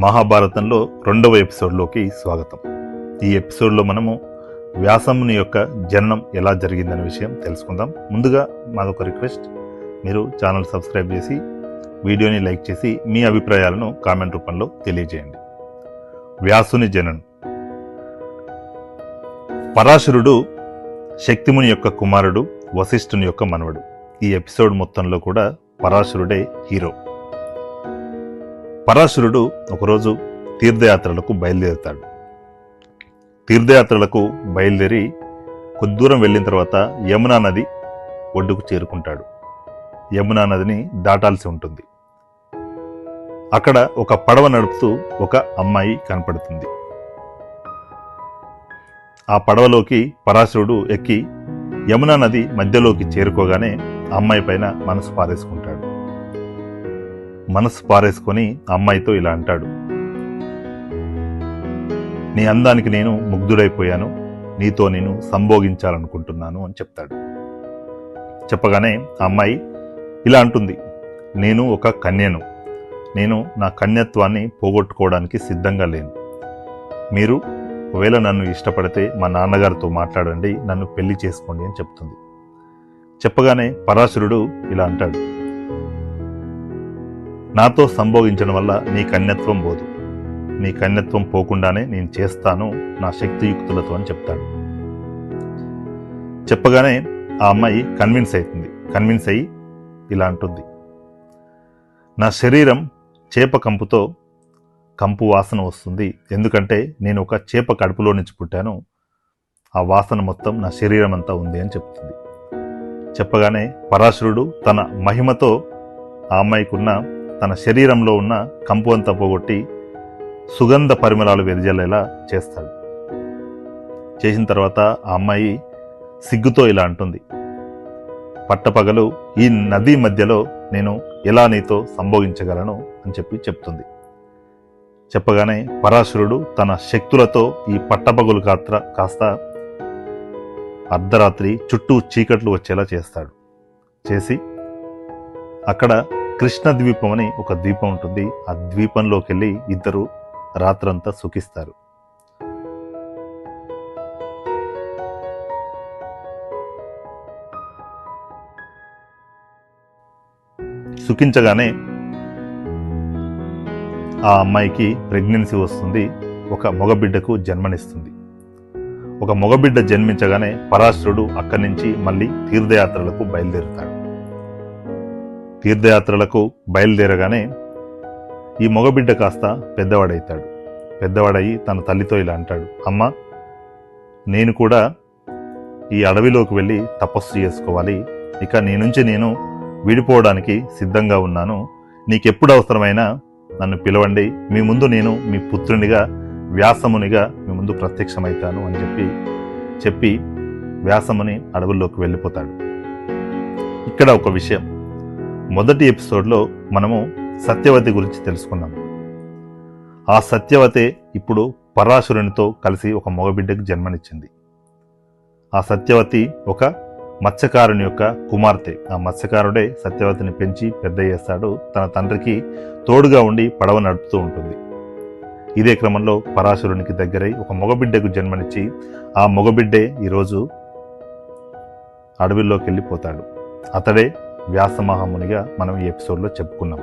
మహాభారతంలో 2వ ఎపిసోడ్లోకి స్వాగతం. ఈ ఎపిసోడ్లో మనము వ్యాసముని యొక్క జననం ఎలా జరిగిందనే విషయం తెలుసుకుందాం. ముందుగా మాదొక రిక్వెస్ట్, మీరు ఛానల్ సబ్స్క్రైబ్ చేసి వీడియోని లైక్ చేసి మీ అభిప్రాయాలను కామెంట్ రూపంలో తెలియజేయండి. వ్యాసుని జననం. పరాశరుడు శక్తిముని యొక్క కుమారుడు, వశిష్ఠుని యొక్క మనవడు. ఈ ఎపిసోడ్ మొత్తంలో కూడా పరాశరుడే హీరో. పరాశరుడు ఒకరోజు తీర్థయాత్రలకు బయలుదేరుతాడు. తీర్థయాత్రలకు బయలుదేరి కొద్ది దూరం వెళ్ళిన తర్వాత యమునా నది ఒడ్డుకు చేరుకుంటాడు. యమునా నదిని దాటాల్సి ఉంటుంది. అక్కడ ఒక పడవ నడుపుతూ ఒక అమ్మాయి కనపడుతుంది. ఆ పడవలోకి పరాశరుడు ఎక్కి యమునా నది మధ్యలోకి చేరుకోగానే అమ్మాయి పైన మనసు పారేసుకుంటాడు. మనసు పారేసుకొని అమ్మాయితో ఇలా అంటాడు, నీ అందానికి నేను ముగ్ధుడైపోయాను, నీతో నేను సంభోగించాలనుకుంటున్నాను అని చెప్తాడు. చెప్పగానే ఆ అమ్మాయి ఇలా అంటుంది, నేను ఒక కన్యను, నేను నా కన్యత్వాన్ని పోగొట్టుకోవడానికి సిద్ధంగా లేను. మీరు ఒకవేళ నన్ను ఇష్టపడితే మా నాన్నగారితో మాట్లాడండి, నన్ను పెళ్లి చేసుకోండి అని చెప్తుంది. చెప్పగానే పరాశరుడు ఇలా అంటాడు, నాతో సంభోగించడం వల్ల నీ కన్యత్వం పోదు, నీ కన్యత్వం పోకుండానే నేను చేస్తాను నా శక్తియుక్తులతో అని చెప్తాడు. చెప్పగానే ఆ అమ్మాయి కన్విన్స్ అయ్యి ఇలా అంటుంది, నా శరీరం చేప కంపు వాసన వస్తుంది, ఎందుకంటే నేను ఒక చేప కడుపులో నుంచి పుట్టాను, ఆ వాసన మొత్తం నా శరీరం అంతా ఉంది అని చెప్తుంది. చెప్పగానే పరాశరుడు తన మహిమతో ఆ అమ్మాయికున్న తన శరీరంలో ఉన్న కంపు అంతా పోగొట్టి సుగంధ పరిమళాలు వెదజల్లేలా చేస్తాడు. చేసిన తర్వాత ఆ అమ్మాయి సిగ్గుతో ఇలా అంటుంది, పట్టపగలు ఈ నది మధ్యలో నేను ఎలా నీతో సంభోగించగలను అని చెప్తుంది. చెప్పగానే పరాశరుడు తన శక్తులతో ఈ పట్టపగలు కాస్త అర్ధరాత్రి చుట్టూ చీకట్లు వచ్చేలా చేస్తాడు. చేసి అక్కడ కృష్ణ ద్వీపం అని ఒక ద్వీపం ఉంటుంది. ఆ ద్వీపంలోకి వెళ్ళి ఇద్దరు రాత్రంతా సుఖిస్తారు. సుఖించగానే ఆ అమ్మాయికి ప్రెగ్నెన్సీ వస్తుంది, ఒక మగబిడ్డకు జన్మనిస్తుంది. ఒక మగబిడ్డ జన్మించగానే పరాశరుడు అక్కడి నుంచి మళ్ళీ తీర్థయాత్రలకు బయలుదేరుతాడు. తీర్థయాత్రలకు బయలుదేరగానే ఈ మగబిడ్డ కాస్త పెద్దవాడయ్యి తన తల్లితో ఇలా అంటాడు, అమ్మ, నేను కూడా ఈ అడవిలోకి వెళ్ళి తపస్సు చేసుకోవాలి, ఇక నీ నుంచి నేను విడిపోవడానికి సిద్ధంగా ఉన్నాను, నీకెప్పుడు అవసరమైనా నన్ను పిలవండి, మీ ముందు నేను మీ పుత్రునిగా వ్యాసమునిగా మీ ముందు ప్రత్యక్షమవుతాను అని చెప్పి వ్యాసముని అడవుల్లోకి వెళ్ళిపోతాడు. ఇక్కడ ఒక విషయం, మొదటి ఎపిసోడ్లో మనము సత్యవతి గురించి తెలుసుకున్నాం. ఆ సత్యవతే ఇప్పుడు పరాశరునితో కలిసి ఒక మగబిడ్డకు జన్మనిచ్చింది. ఆ సత్యవతి ఒక మత్స్యకారుని యొక్క కుమార్తె. ఆ మత్స్యకారుడే సత్యవతిని పెంచి పెద్ద చేస్తాడు, తన తండ్రికి తోడుగా ఉండి పడవ నడుపుతూ ఉంటుంది. ఇదే క్రమంలో పరాశరునికి దగ్గరై ఒక మగబిడ్డకు జన్మనిచ్చి ఆ మగబిడ్డే ఈరోజు అడవిలోకి వెళ్ళిపోతాడు. అతడే వ్యాసమహామునిగా మనం ఈ ఎపిసోడ్లో చెప్పుకున్నాం.